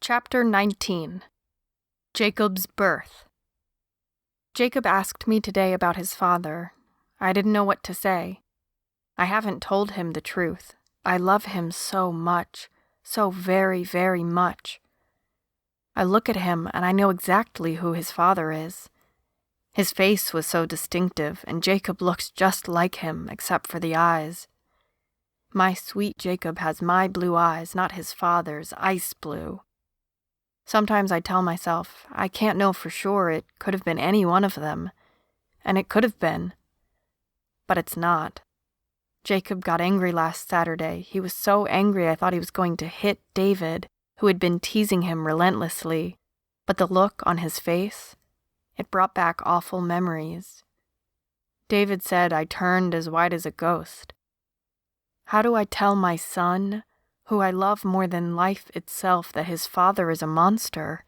Chapter 19. Jacob's Birth. Jacob asked me today about his father. I didn't know what to say. I haven't told him the truth. I love him so much, so very, very much. I look at him and I know exactly who his father is. His face was so distinctive, and Jacob looks just like him except for the eyes. My sweet Jacob has my blue eyes, not his father's ice blue. Sometimes I tell myself, I can't know for sure, it could have been any one of them. And it could have been. But it's not. Jacob got angry last Saturday. He was so angry I thought he was going to hit David, who had been teasing him relentlessly. But the look on his face, it brought back awful memories. David said I turned as white as a ghost. How do I tell my son, who I love more than life itself, that his father is a monster?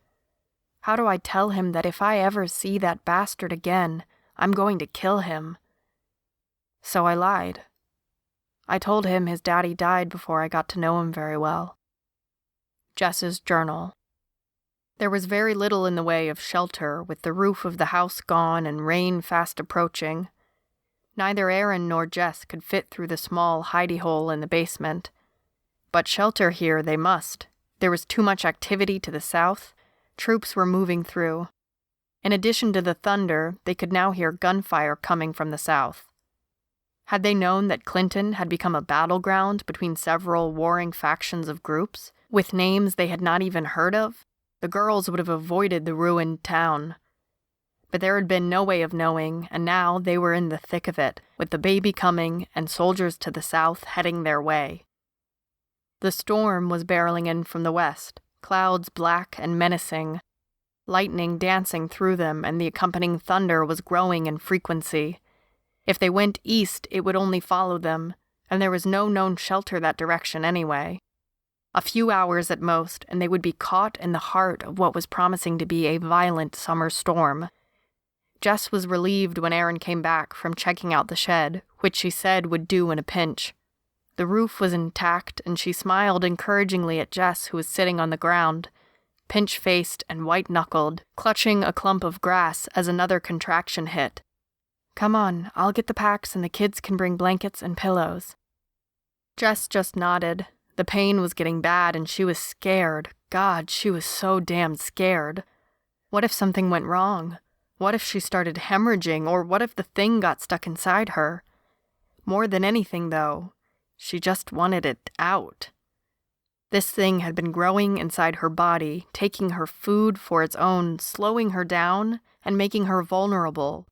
How do I tell him that if I ever see that bastard again, I'm going to kill him? So I lied. I told him his daddy died before I got to know him very well. Jess's journal. There was very little in the way of shelter, with the roof of the house gone and rain fast approaching. Neither Aaron nor Jess could fit through the small hidey-hole in the basement. But shelter here they must. There was too much activity to the south. Troops were moving through. In addition to the thunder, they could now hear gunfire coming from the south. Had they known that Clinton had become a battleground between several warring factions of groups, with names they had not even heard of, the girls would have avoided the ruined town. But there had been no way of knowing, and now they were in the thick of it, with the baby coming and soldiers to the south heading their way. The storm was barreling in from the west, clouds black and menacing. Lightning dancing through them, and the accompanying thunder was growing in frequency. If they went east, it would only follow them, and there was no known shelter that direction anyway. A few hours at most, and they would be caught in the heart of what was promising to be a violent summer storm. Jess was relieved when Aaron came back from checking out the shed, which she said would do in a pinch. The roof was intact, and she smiled encouragingly at Jess, who was sitting on the ground, pinch-faced and white-knuckled, clutching a clump of grass as another contraction hit. "Come on, I'll get the packs and the kids can bring blankets and pillows." Jess just nodded. The pain was getting bad and she was scared. God, she was so damn scared. What if something went wrong? What if she started hemorrhaging, or what if the thing got stuck inside her? More than anything, though, she just wanted it out. This thing had been growing inside her body, taking her food for its own, slowing her down, and making her vulnerable.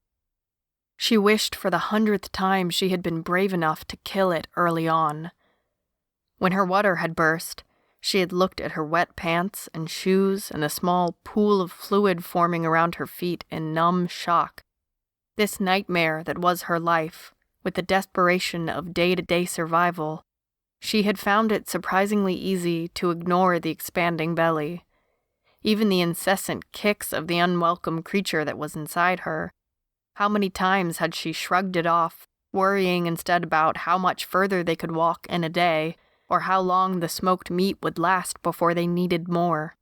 She wished for the 100th time she had been brave enough to kill it early on. When her water had burst, she had looked at her wet pants and shoes and the small pool of fluid forming around her feet in numb shock. This nightmare that was her life, with the desperation of day-to-day survival, she had found it surprisingly easy to ignore the expanding belly. Even the incessant kicks of the unwelcome creature that was inside her. How many times had she shrugged it off, worrying instead about how much further they could walk in a day, or how long the smoked meat would last before they needed more.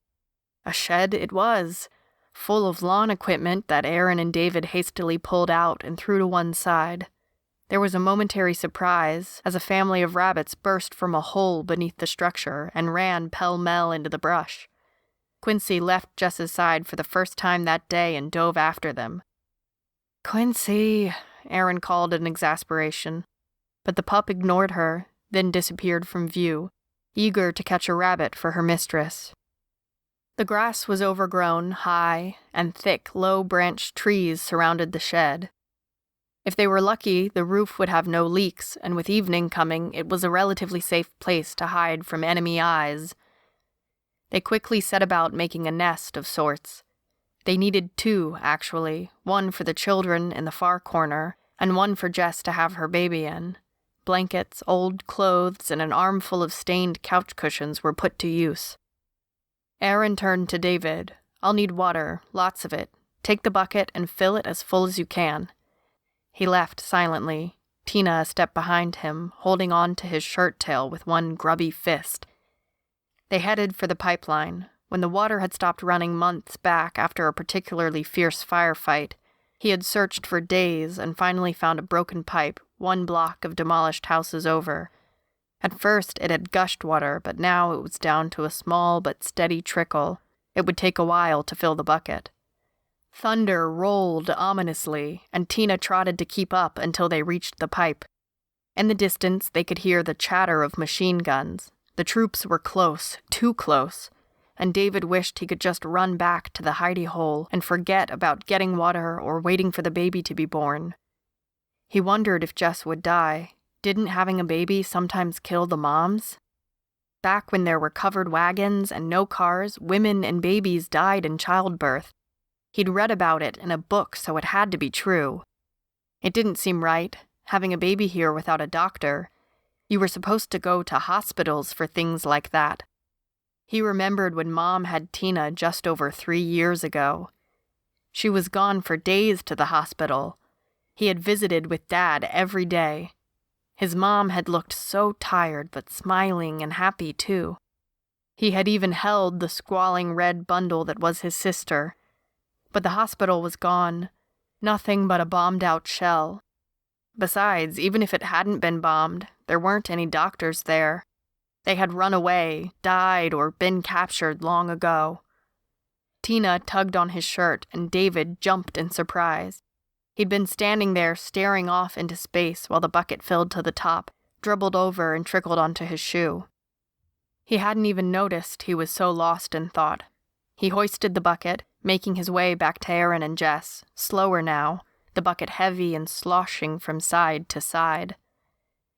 A shed it was, full of lawn equipment that Aaron and David hastily pulled out and threw to one side. There was a momentary surprise as a family of rabbits burst from a hole beneath the structure and ran pell-mell into the brush. Quincy left Jess's side for the first time that day and dove after them. "Quincy," Aaron called in exasperation. But the pup ignored her, then disappeared from view, eager to catch a rabbit for her mistress. The grass was overgrown, high, and thick, low-branched trees surrounded the shed. If they were lucky, the roof would have no leaks, and with evening coming, it was a relatively safe place to hide from enemy eyes. They quickly set about making a nest of sorts. They needed two, actually, one for the children in the far corner, and one for Jess to have her baby in. Blankets, old clothes, and an armful of stained couch cushions were put to use. Aaron turned to David. "I'll need water, lots of it. Take the bucket and fill it as full as you can." He left silently, Tina a step behind him, holding on to his shirt tail with one grubby fist. They headed for the pipeline, When the water had stopped running months back after a particularly fierce firefight, he had searched for days and finally found a broken pipe 1 block of demolished houses over. At first it had gushed water, but now it was down to a small but steady trickle. It would take a while to fill the bucket. Thunder rolled ominously, and Tina trotted to keep up until they reached the pipe. In the distance, they could hear the chatter of machine guns. The troops were close, too close, and David wished he could just run back to the hidey hole and forget about getting water or waiting for the baby to be born. He wondered if Jess would die. Didn't having a baby sometimes kill the moms? Back when there were covered wagons and no cars, women and babies died in childbirth. He'd read about it in a book, so it had to be true. It didn't seem right, having a baby here without a doctor. You were supposed to go to hospitals for things like that. He remembered when Mom had Tina just over 3 years ago. She was gone for days to the hospital. He had visited with Dad every day. His mom had looked so tired but smiling and happy too. He had even held the squalling red bundle that was his sister. But the hospital was gone. Nothing but a bombed-out shell. Besides, even if it hadn't been bombed, there weren't any doctors there. They had run away, died, or been captured long ago. Tina tugged on his shirt, and David jumped in surprise. He'd been standing there staring off into space while the bucket filled to the top, dribbled over and trickled onto his shoe. He hadn't even noticed he was so lost in thought. He hoisted the bucket, making his way back to Aaron and Jess, slower now, the bucket heavy and sloshing from side to side.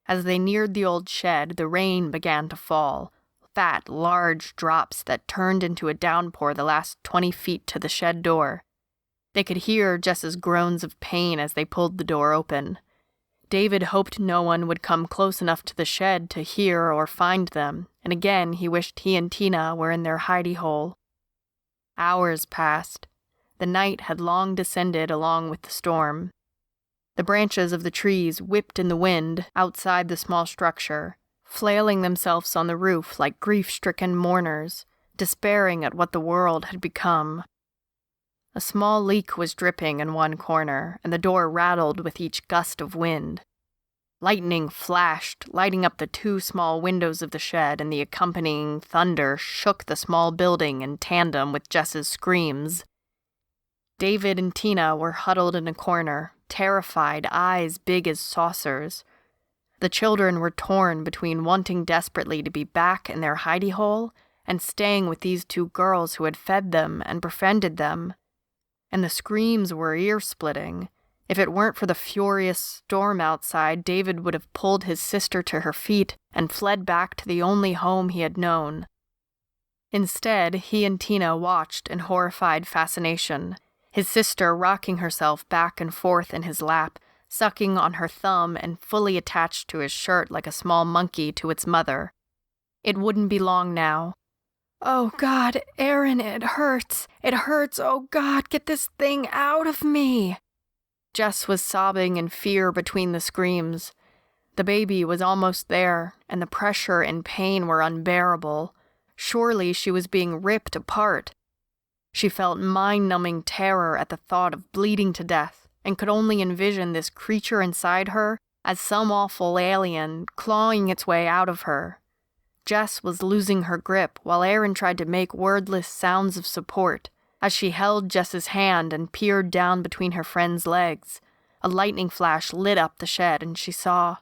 As they neared the old shed, the rain began to fall, fat, large drops that turned into a downpour the last 20 feet to the shed door. They could hear Jess's groans of pain as they pulled the door open. David hoped no one would come close enough to the shed to hear or find them, and again he wished he and Tina were in their hidey hole. Hours passed. The night had long descended along with the storm. The branches of the trees whipped in the wind outside the small structure, flailing themselves on the roof like grief-stricken mourners, despairing at what the world had become. A small leak was dripping in one corner, and the door rattled with each gust of wind. Lightning flashed, lighting up the 2 small windows of the shed, and the accompanying thunder shook the small building in tandem with Jess's screams. David and Tina were huddled in a corner, terrified, eyes big as saucers. The children were torn between wanting desperately to be back in their hidey hole and staying with these 2 girls who had fed them and befriended them. And the screams were ear-splitting. If it weren't for the furious storm outside, David would have pulled his sister to her feet and fled back to the only home he had known. Instead, he and Tina watched in horrified fascination, his sister rocking herself back and forth in his lap, sucking on her thumb and fully attached to his shirt like a small monkey to its mother. It wouldn't be long now. "Oh, God, Aaron, it hurts. It hurts. Oh, God, get this thing out of me." Jess was sobbing in fear between the screams. The baby was almost there, and the pressure and pain were unbearable. Surely she was being ripped apart. She felt mind-numbing terror at the thought of bleeding to death, and could only envision this creature inside her as some awful alien clawing its way out of her. Jess was losing her grip while Aaron tried to make wordless sounds of support. As she held Jess's hand and peered down between her friend's legs, a lightning flash lit up the shed, and she saw...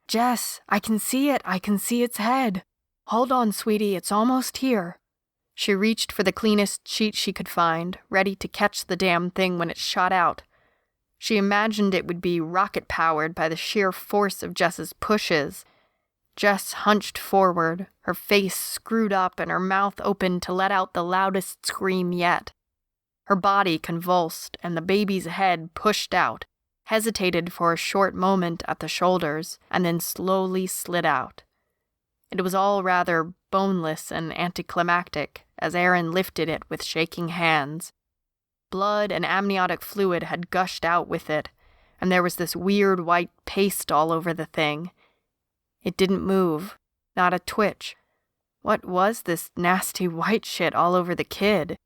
"Jess, I can see it. I can see its head. Hold on, sweetie, it's almost here." She reached for the cleanest sheet she could find, ready to catch the damn thing when it shot out. She imagined it would be rocket-powered by the sheer force of Jess's pushes. Jess hunched forward, her face screwed up and her mouth open to let out the loudest scream yet. Her body convulsed, and the baby's head pushed out, hesitated for a short moment at the shoulders, and then slowly slid out. It was all rather boneless and anticlimactic as Aaron lifted it with shaking hands. Blood and amniotic fluid had gushed out with it, and there was this weird white paste all over the thing. It didn't move, not a twitch. What was this nasty white shit all over the kid?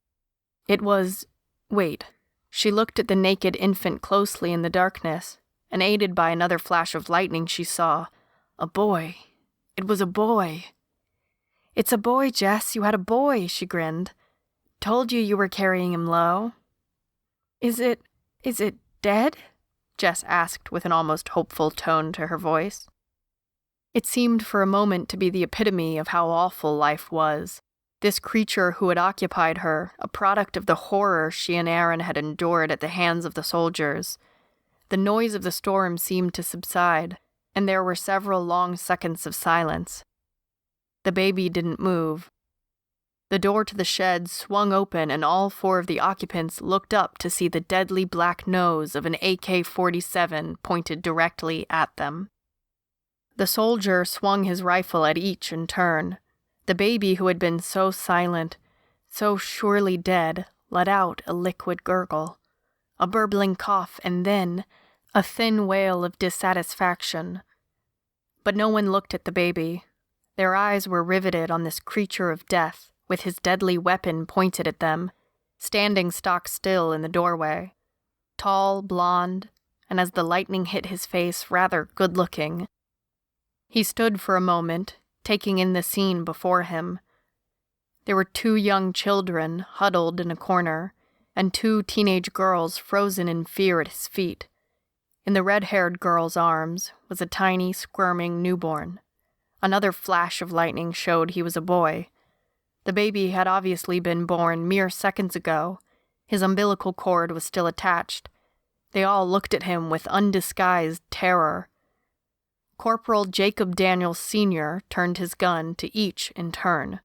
It was... Wait. She looked at the naked infant closely in the darkness, and aided by another flash of lightning she saw a boy. It was a boy. It's a boy, Jess. You had a boy, she grinned. Told you were carrying him low. Is it dead? Jess asked with an almost hopeful tone to her voice. It seemed for a moment to be the epitome of how awful life was. This creature who had occupied her, a product of the horror she and Aaron had endured at the hands of the soldiers. The noise of the storm seemed to subside, and there were several long seconds of silence. The baby didn't move. The door to the shed swung open and all 4 of the occupants looked up to see the deadly black nose of an AK-47 pointed directly at them. The soldier swung his rifle at each in turn. The baby, who had been so silent, so surely dead, let out a liquid gurgle, a burbling cough, and then a thin wail of dissatisfaction. But no one looked at the baby. Their eyes were riveted on this creature of death, with his deadly weapon pointed at them, standing stock still in the doorway. Tall, blonde, and as the lightning hit his face, rather good-looking. He stood for a moment, taking in the scene before him. There were 2 young children huddled in a corner, and 2 teenage girls frozen in fear at his feet. In the red-haired girl's arms was a tiny, squirming newborn. Another flash of lightning showed he was a boy. The baby had obviously been born mere seconds ago. His umbilical cord was still attached. They all looked at him with undisguised terror. Corporal Jacob Daniels Sr. turned his gun to each in turn.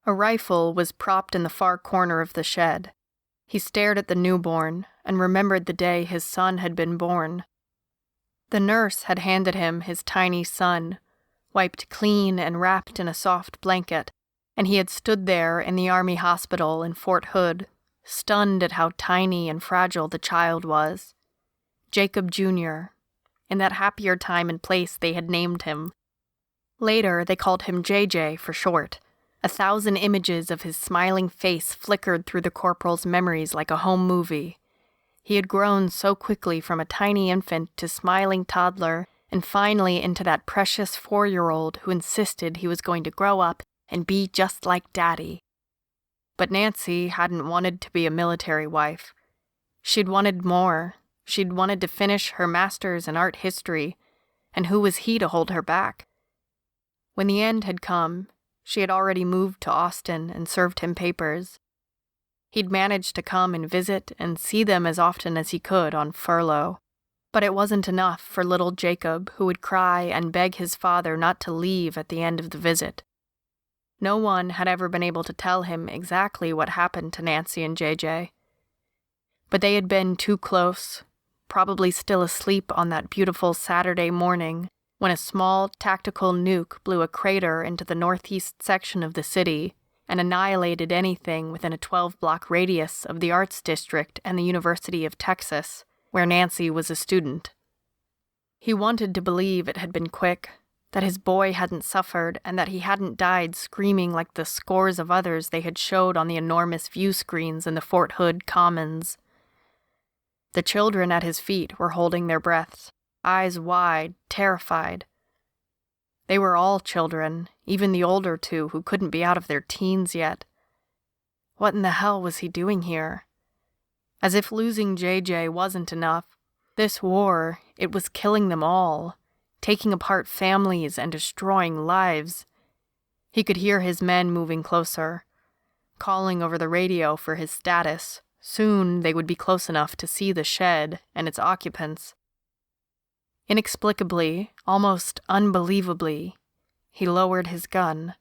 A rifle was propped in the far corner of the shed. He stared at the newborn and remembered the day his son had been born. The nurse had handed him his tiny son, wiped clean and wrapped in a soft blanket, and he had stood there in the Army hospital in Fort Hood, stunned at how tiny and fragile the child was. Jacob Jr. In that happier time and place they had named him. Later they called him JJ for short. 1,000 images of his smiling face flickered through the corporal's memories like a home movie. He had grown so quickly from a tiny infant to smiling toddler, and finally into that precious 4-year-old who insisted he was going to grow up and be just like Daddy. But Nancy hadn't wanted to be a military wife. She'd wanted more. She'd wanted to finish her master's in art history, and who was he to hold her back? When the end had come, she had already moved to Austin and served him papers. He'd managed to come and visit and see them as often as he could on furlough. But it wasn't enough for little Jacob, who would cry and beg his father not to leave at the end of the visit. No one had ever been able to tell him exactly what happened to Nancy and JJ. But they had been too close, probably still asleep on that beautiful Saturday morning when a small tactical nuke blew a crater into the northeast section of the city and annihilated anything within a 12-block radius of the Arts District and the University of Texas, where Nancy was a student. He wanted to believe it had been quick, that his boy hadn't suffered, and that he hadn't died screaming like the scores of others they had showed on the enormous view screens in the Fort Hood Commons. The children at his feet were holding their breaths, eyes wide, terrified. They were all children, even the older 2 who couldn't be out of their teens yet. What in the hell was he doing here? As if losing JJ wasn't enough, this war, it was killing them all, taking apart families and destroying lives. He could hear his men moving closer, calling over the radio for his status. Soon they would be close enough to see the shed and its occupants. Inexplicably, almost unbelievably, he lowered his gun.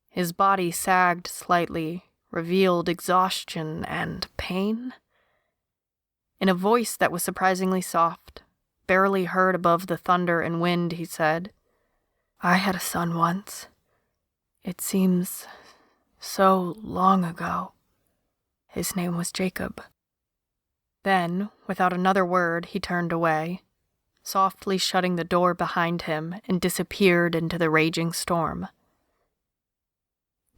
His body sagged slightly, revealed exhaustion and pain. In a voice that was surprisingly soft, barely heard above the thunder and wind, he said, "I had a son once. It seems so long ago. His name was Jacob." Then, without another word, he turned away, softly shutting the door behind him, and disappeared into the raging storm.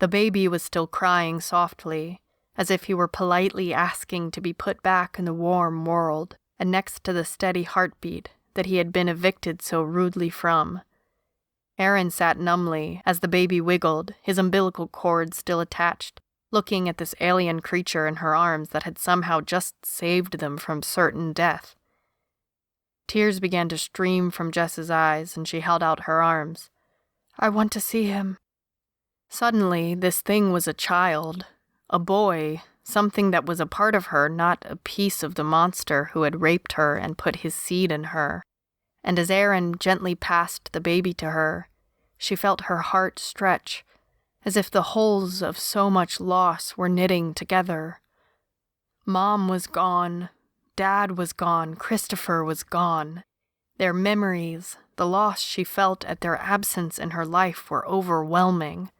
The baby was still crying softly, as if he were politely asking to be put back in the warm world, and next to the steady heartbeat that he had been evicted so rudely from. Aaron sat numbly as the baby wiggled, his umbilical cord still attached, looking at this alien creature in her arms that had somehow just saved them from certain death. Tears began to stream from Jess's eyes, and she held out her arms. "I want to see him." Suddenly, this thing was a child, a boy, something that was a part of her, not a piece of the monster who had raped her and put his seed in her. And as Aaron gently passed the baby to her, she felt her heart stretch, as if the holes of so much loss were knitting together. Mom was gone, Dad was gone, Christopher was gone. Their memories, the loss she felt at their absence in her life were overwhelming.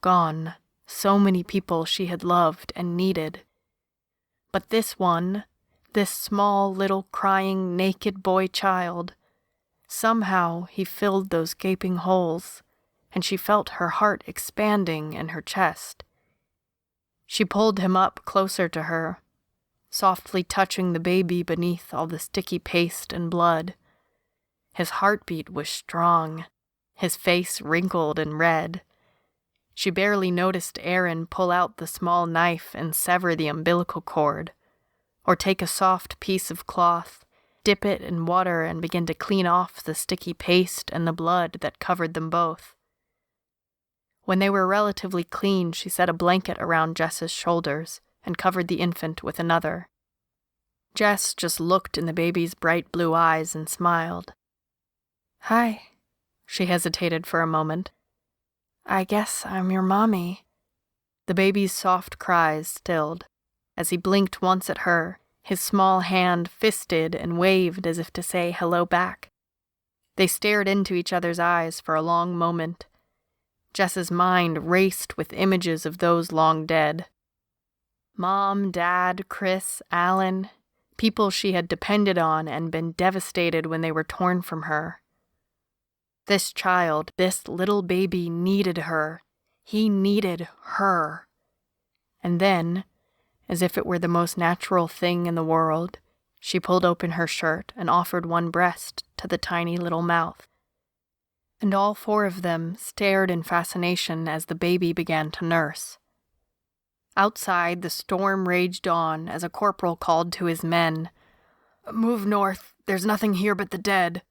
Gone, so many people she had loved and needed. But this one, this small little crying naked boy child, somehow he filled those gaping holes, and she felt her heart expanding in her chest. She pulled him up closer to her, softly touching the baby beneath all the sticky paste and blood. His heartbeat was strong, his face wrinkled and red. She barely noticed Aaron pull out the small knife and sever the umbilical cord, or take a soft piece of cloth, dip it in water and begin to clean off the sticky paste and the blood that covered them both. When they were relatively clean, she set a blanket around Jess's shoulders and covered the infant with another. Jess just looked in the baby's bright blue eyes and smiled. "Hi." She hesitated for a moment. "I guess I'm your mommy." The baby's soft cries stilled. As he blinked once at her, his small hand fisted and waved as if to say hello back. They stared into each other's eyes for a long moment. Jess's mind raced with images of those long dead. Mom, Dad, Chris, Alan, people she had depended on and been devastated when they were torn from her. This child, this little baby needed her. He needed her. And then, as if it were the most natural thing in the world, she pulled open her shirt and offered one breast to the tiny little mouth. And all four of them stared in fascination as the baby began to nurse. Outside, the storm raged on as a corporal called to his men, "Move north, there's nothing here but the dead."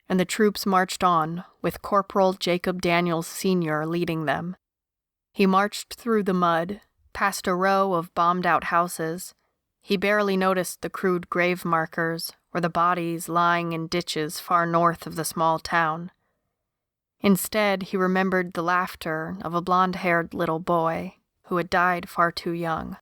And the troops marched on, with Corporal Jacob Daniels Sr. leading them. He marched through the mud, past a row of bombed-out houses. He barely noticed the crude grave markers or the bodies lying in ditches far north of the small town. Instead, he remembered the laughter of a blonde-haired little boy who had died far too young.